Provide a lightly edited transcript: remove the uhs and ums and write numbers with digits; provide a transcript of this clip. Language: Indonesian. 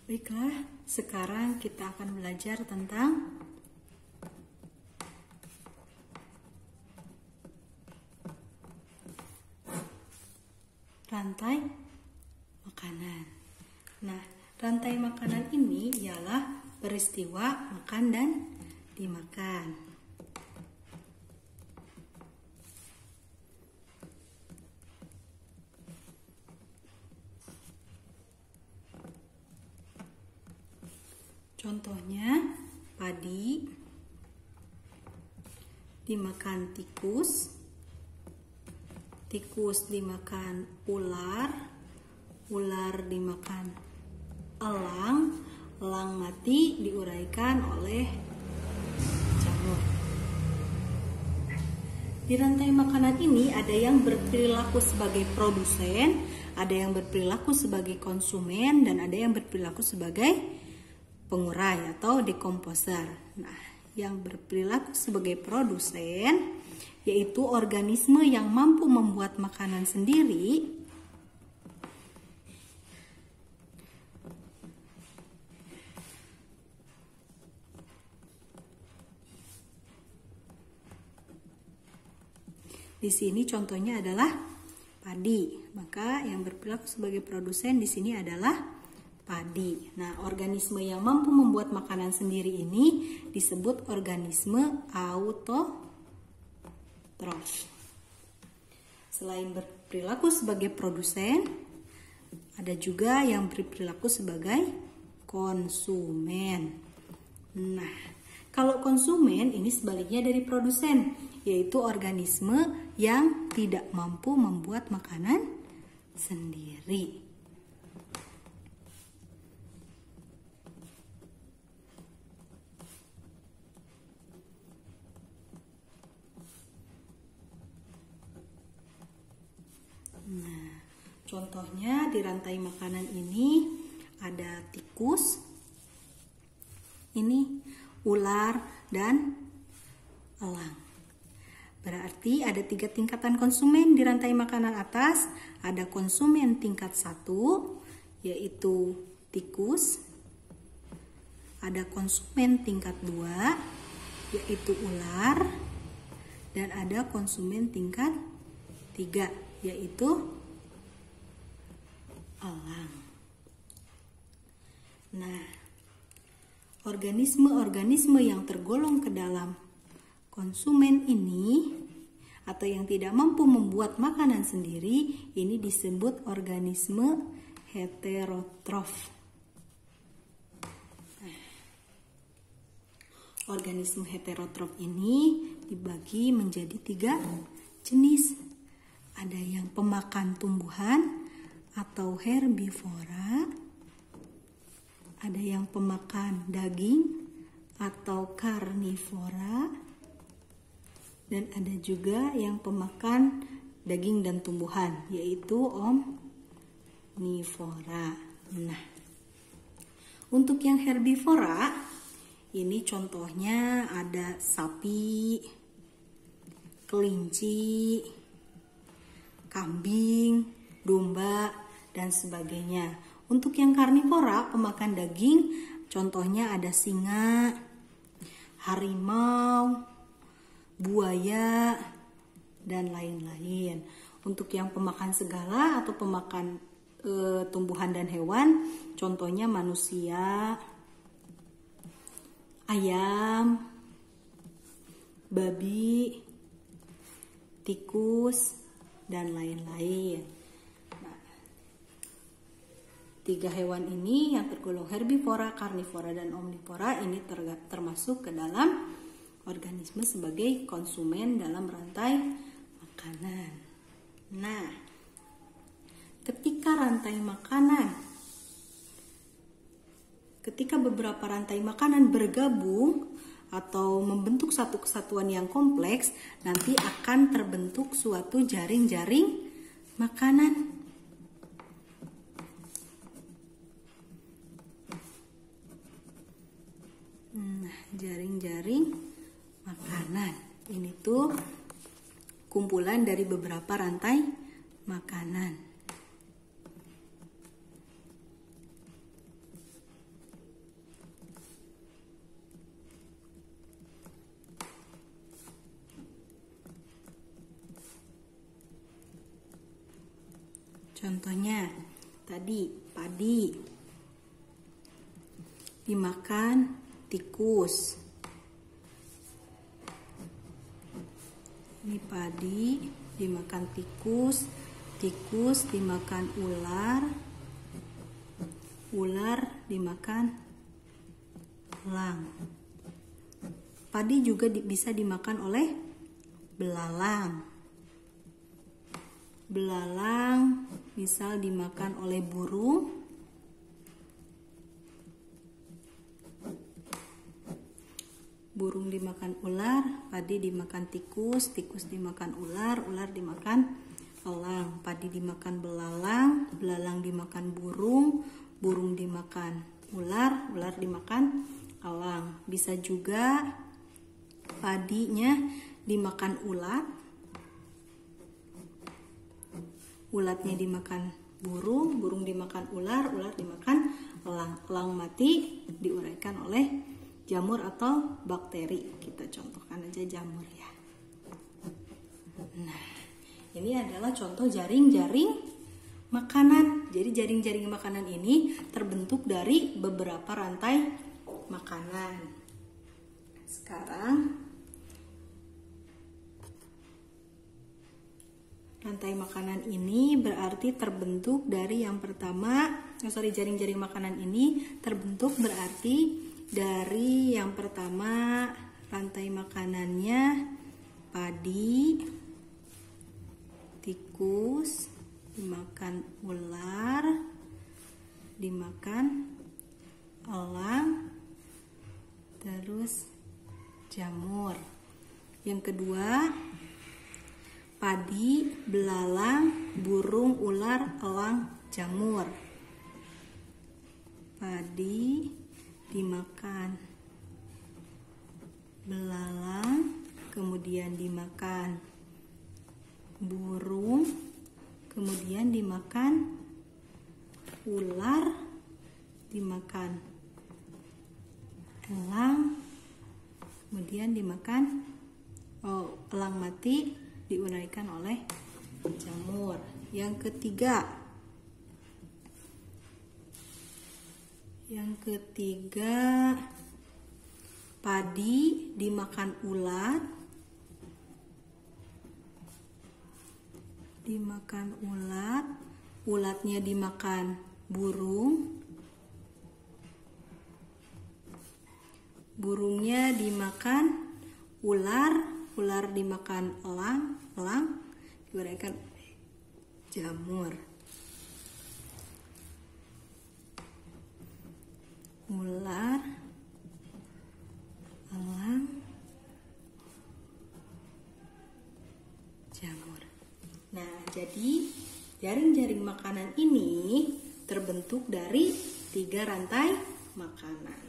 Baiklah, sekarang kita akan belajar tentang rantai makanan. Nah, rantai makanan ini ialah peristiwa makan dan dimakan. Contohnya, padi dimakan tikus, tikus dimakan ular, ular dimakan elang, elang mati diuraikan oleh jamur. Di rantai makanan ini ada yang berperilaku sebagai produsen, ada yang berperilaku sebagai konsumen, dan ada yang berperilaku sebagai pengurai atau dekomposer. Nah, yang berperilaku sebagai produsen yaitu organisme yang mampu membuat makanan sendiri di sini contohnya adalah padi. Maka yang berperilaku sebagai produsen di sini adalah padi. Nah, organisme yang mampu membuat makanan sendiri ini disebut organisme autotrof. Selain berperilaku sebagai produsen, ada juga yang berperilaku sebagai konsumen. Nah, kalau konsumen ini sebaliknya dari produsen, yaitu organisme yang tidak mampu membuat makanan sendiri. Nah, contohnya di rantai makanan ini ada tikus, ini ular, dan elang. Berarti ada 3 tingkatan konsumen di rantai makanan atas. Ada konsumen tingkat 1, yaitu tikus. Ada konsumen tingkat 2, yaitu ular. Dan ada konsumen tingkat 3, yaitu elang. Nah, organisme-organisme yang tergolong ke dalam konsumen ini atau yang tidak mampu membuat makanan sendiri ini disebut organisme heterotrof. Organisme heterotrof ini dibagi menjadi 3 jenis. Ada yang pemakan tumbuhan atau herbivora, ada yang pemakan daging atau karnivora, dan ada juga yang pemakan daging dan tumbuhan, yaitu omnivora. Nah, untuk yang herbivora, ini contohnya ada sapi, kelinci, kambing, domba, dan sebagainya. Untuk yang karnivora, pemakan daging, contohnya ada singa, harimau, buaya, dan lain-lain. Untuk yang pemakan segala atau pemakan tumbuhan dan hewan, contohnya manusia, ayam, babi, tikus, dan lain-lain. Nah, 3 hewan ini yang tergolong herbivora, karnivora, dan omnivora ini termasuk ke dalam organisme sebagai konsumen dalam rantai makanan. Nah, ketika beberapa rantai makanan bergabung atau membentuk satu kesatuan yang kompleks, nanti akan terbentuk suatu jaring-jaring makanan. Nah, jaring-jaring makanan ini tuh kumpulan dari beberapa rantai makanan. Contohnya tadi padi dimakan tikus. Ini padi dimakan tikus, tikus dimakan ular, ular dimakan elang. Padi juga bisa dimakan oleh belalang. Belalang misal dimakan oleh burung. Burung dimakan ular, padi dimakan tikus, tikus dimakan ular, ular dimakan elang. Padi dimakan belalang, belalang dimakan burung, burung dimakan ular, ular dimakan elang. Bisa juga padinya dimakan ulat, ulatnya dimakan burung, burung dimakan ular, ular dimakan elang. Elang mati diuraikan oleh jamur atau bakteri. Kita contohkan aja jamur ya. Nah, ini adalah contoh jaring-jaring makanan. Jadi jaring-jaring makanan ini terbentuk dari beberapa rantai makanan. Sekarang rantai makanan ini berarti terbentuk dari yang pertama, jaring-jaring makanan ini terbentuk berarti dari yang pertama rantai makanannya padi, tikus, dimakan ular, dimakan elang, terus jamur. Yang kedua padi, belalang, burung, ular, elang, jamur. Padi dimakan belalang, kemudian dimakan burung, kemudian dimakan ular, dimakan elang, kemudian dimakan elang mati diuraikan oleh jamur. Yang ketiga padi dimakan ulat, ulatnya dimakan burung, burungnya dimakan ular, ular dimakan elang, elang diuraikan jamur. Ular, elang, jamur. Nah, jadi jaring-jaring makanan ini terbentuk dari 3 rantai makanan.